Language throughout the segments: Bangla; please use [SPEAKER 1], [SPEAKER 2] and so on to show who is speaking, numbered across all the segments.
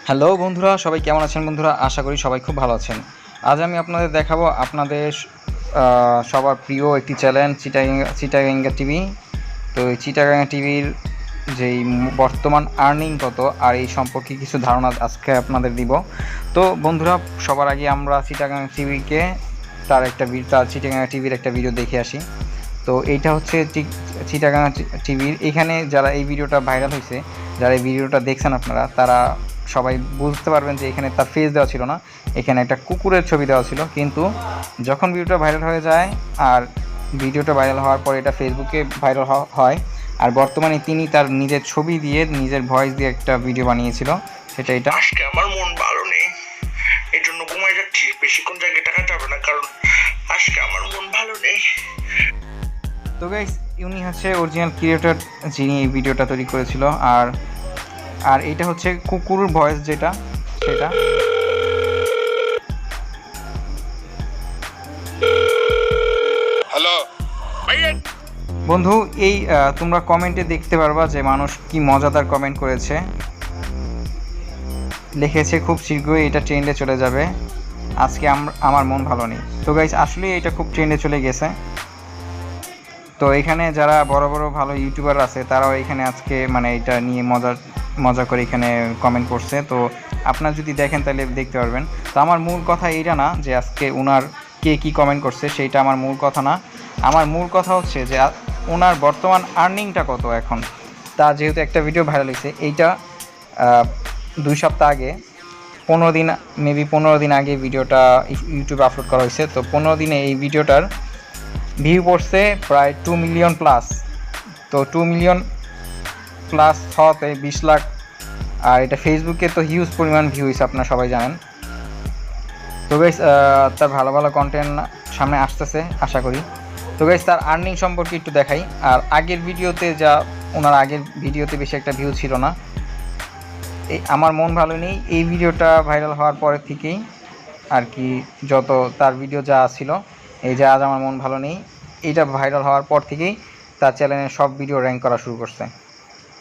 [SPEAKER 1] হ্যালো বন্ধুরা, সবাই কেমন আছেন? বন্ধুরা, আশা করি সবাই খুব ভালো আছেন। আজ আমি আপনাদের দেখাবো আপনাদের সবার প্রিয় একটি চ্যানেল চিটাগাঙ্গা টিভি। তো এই চিটাগাঙ্গা টিভির যেই বর্তমান আর্নিং কত আর এই সম্পর্কে কিছু ধারণা আজকে আপনাদের দিব। তো বন্ধুরা, সবার আগে আমরা চিটাগাঙ্গা টিভিকে তার চিটাগাঙ্গা টিভির একটা ভিডিও দেখে আসি। তো এইটা হচ্ছে চিটাগাঙ্গা টিভির। এখানে যারা এই ভিডিওটা ভাইরাল হয়েছে, যারা এই ভিডিওটা দেখছেন আপনারা, তারা সবাই বুঝতে পারবেন যে এখানে তার ফেস দেওয়া ছিল না, এখানে একটা কুকুরের ছবি দেওয়া ছিল। কিন্তু যখন ভিডিওটা ভাইরাল হয়ে যায় আর ভিডিওটা ভাইরাল হওয়ার পর এটা ফেসবুকে ভাইরাল হয়, আর বর্তমানে তিনি তার নিজের ছবি দিয়ে নিজের ভয়েস দিয়ে একটা ভিডিও বানিয়েছিল। এটা
[SPEAKER 2] আজকে আমার মন ভালো নেই, এই জন্য ঘুমাই যাচ্ছি। বেশিক্ষণ জায়গায় টাকা যাবে না, কারণ আজকে আমার মন ভালো নেই।
[SPEAKER 1] তো গাইস, উনি হচ্ছে অরিজিনাল ক্রিয়েটর যিনি এই ভিডিওটা তৈরি করেছিল। আর এটা হচ্ছে কুকুর ভয়েস সেটা।
[SPEAKER 2] হ্যালো ভাইয়া।
[SPEAKER 1] বন্ধু, এই তোমরা কমেন্টে দেখতে পারবা যে মানুষ কি মজাদার কমেন্ট করেছে। লিখেছে, খুব শীঘ্রই এটা ট্রেন্ডে চলে যাবে, আজকে আমার মন ভালো নেই। তো গাইস, আসলে এটা খুব ট্রেন্ডে চলে গেছে। তো এখানে যারা বড় বড় ভালো ইউটিউবার আছে, তারাও এখানে আজকে মানে এটা নিয়ে মজা করে এখানে কমেন্ট করছে। তো আপনারা যদি দেখেন তাহলে দেখতে পারবেন। তো আমার মূল কথা এইটা না যে আজকে ওনার কে কী কমেন্ট করছে, সেইটা আমার মূল কথা না। আমার মূল কথা হচ্ছে যে ওনার বর্তমান আর্নিংটা কত এখন। তা যেহেতু একটা ভিডিও ভাইরাল হয়েছে, এইটা 2 সপ্তাহ আগে, 15 দিন আগে ভিডিওটা ইউটিউবে আপলোড করা হয়েছে। তো 15 দিনে এই ভিডিওটার ভিউ পড়ছে প্রায় 2 মিলিয়ন প্লাস। তো 2 মিলিয়ন প্লাস হওয়াতে 20 লাখ, আর এটা ফেসবুকে তো হিউজ পরিমাণ ভিউ হয়েছে, আপনারা সবাই জানেন। তো গাইস, তার ভালো ভালো কন্টেন্ট সামনে আসতেছে আশা করি। তো গাইস, তার আর্নিং সম্পর্কে একটু দেখাই। আর আগের ভিডিওতে ওনার আগের ভিডিওতে বেশি একটা ভিউ ছিল না। এই আমার মন ভালো নেই এই ভিডিওটা ভাইরাল হওয়ার পরে থেকেই আর কি, যত তার ভিডিও যা ছিল, এই যে আজ আমার মন ভালো নেই, এইটা ভাইরাল হওয়ার পর থেকেই তার চ্যানেলের সব ভিডিও র্যাঙ্ক করা শুরু করছে।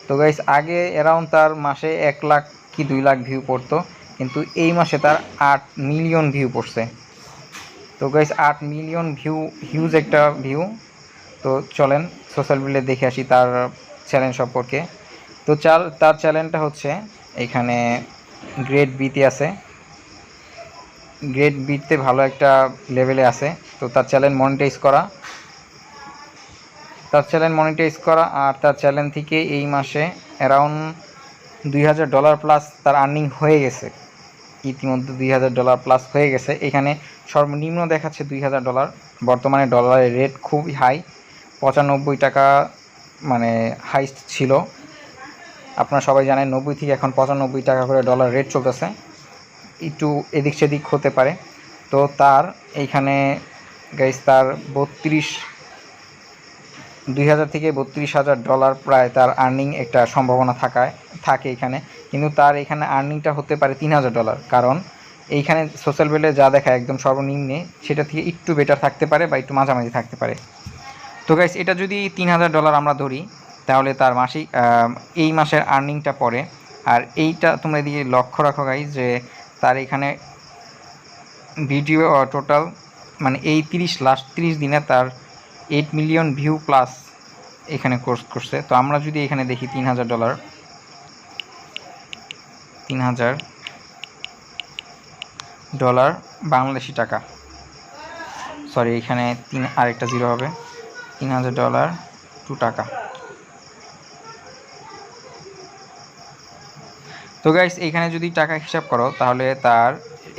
[SPEAKER 1] তো গাইস, আগে অ্যারাউন্ড তার মাসে 1 লাখ কি 2 লাখ ভিউ পড়তো, কিন্তু এই মাসে তার 8 মিলিয়ন ভিউ পড়ছে। তো গাইস, 8 মিলিয়ন ভিউ হিউজ একটা ভিউ। তো চলেন সোশ্যাল মিডিয়া দেখে আসি তার চ্যানেল সম্পর্কে। তো তার চ্যানেলটা হচ্ছে এখানে গ্রেড বিতে আছে, গ্রেড বিতে ভালো একটা লেভেলে আছে। তো তার চ্যানেল মনিটাইজ করা, আর তার চ্যানেল থেকে এই মাসে অ্যারাউন্ড $2000 প্লাস তার আর্নিং হয়ে গেছে। ইতিমধ্যে $2000 প্লাস হয়ে গেছে। এখানে সর্বনিম্ন দেখাচ্ছে $2000। বর্তমানে ডলারের রেট খুবই হাই, 95 টাকা মানে হাইস্ট ছিল। আপনারা সবাই জানেন 90 থেকে এখন 95 টাকা করে ডলার রেট চলতেছে, একটু এদিক সেদিক হতে পারে। তো তার এইখানে গাইস, তার 2000 থেকে $32,000 প্রায় তার আর্নিং একটা সম্ভাবনা থাকে এখানে। কিন্তু তার এখানে আর্নিংটা হতে পারে $3000, কারণ এইখানে সোশ্যাল মিডিয়ায় যা দেখায় একদম সর্বনিম্নে, সেটা থেকে একটু বেটার থাকতে পারে বা একটু মাঝামাঝি থাকতে পারে। তো গাইস, এটা যদি $3000 আমরা ধরি, তাহলে তার মাসিক এই মাসের আর্নিংটা পড়ে। আর এইটা তোমরা এদিকে লক্ষ্য রাখো গাইস, যে তার এখানে ভিডিও টোটাল মানে এই লাস্ট 30 দিনে তার 8 মিলিয়ন ভিউ প্লাস এখানে কোর্স করছে। তো আমরা যদি এখানে দেখি $3000 বাংলাদেশি টাকা, সরি এখানে আরেকটা জিরো হবে, $3000 টাকা। তো গাইস, এইখানে যদি টাকা হিসাব করো, তাহলে তার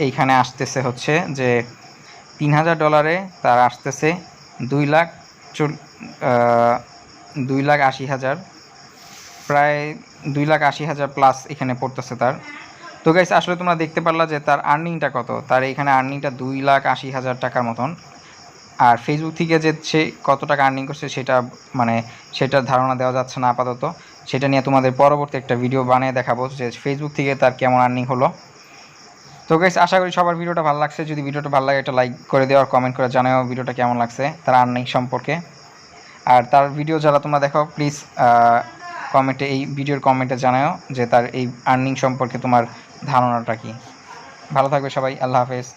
[SPEAKER 1] এইখানে আসতেছে হচ্ছে যে $3000 তার আসতেছে 2,80,000, প্রায় 2,80,000 প্লাস এখানে পড়তেছে তার। তো গাইস, আসলে তোমরা দেখতে পারলা যে তার আর্নিংটা কত। তার এখানে আর্নিংটা 2,80,000 টাকার মতন। আর ফেসবুক থেকে যে সে কত টাকা আর্নিং করছে সেটার ধারণা দেওয়া যাচ্ছে না আপাতত। সেটা নিয়ে তোমাদের পরবর্তী একটা ভিডিও বানিয়ে দেখাবো যে ফেসবুক থেকে তার কেমন আর্নিং হলো। তো গাইস, আশা করি সবার ভিডিওটা ভালো লাগছে। যদি ভিডিওটা ভালো লাগে, একটা লাইক করে দেওয়ার, কমেন্ট করে জানাও ভিডিওটা কেমন লাগছে তার আর্নিং সম্পর্কে। আর তার ভিডিও যারা তোমরা দেখো, প্লিজ কমেন্টে, এই ভিডিওর কমেন্টে জানাও যে তার এই আর্নিং সম্পর্কে তোমার ধারণাটা কী। ভালো থাকবে সবাই, আল্লাহ হাফেজ।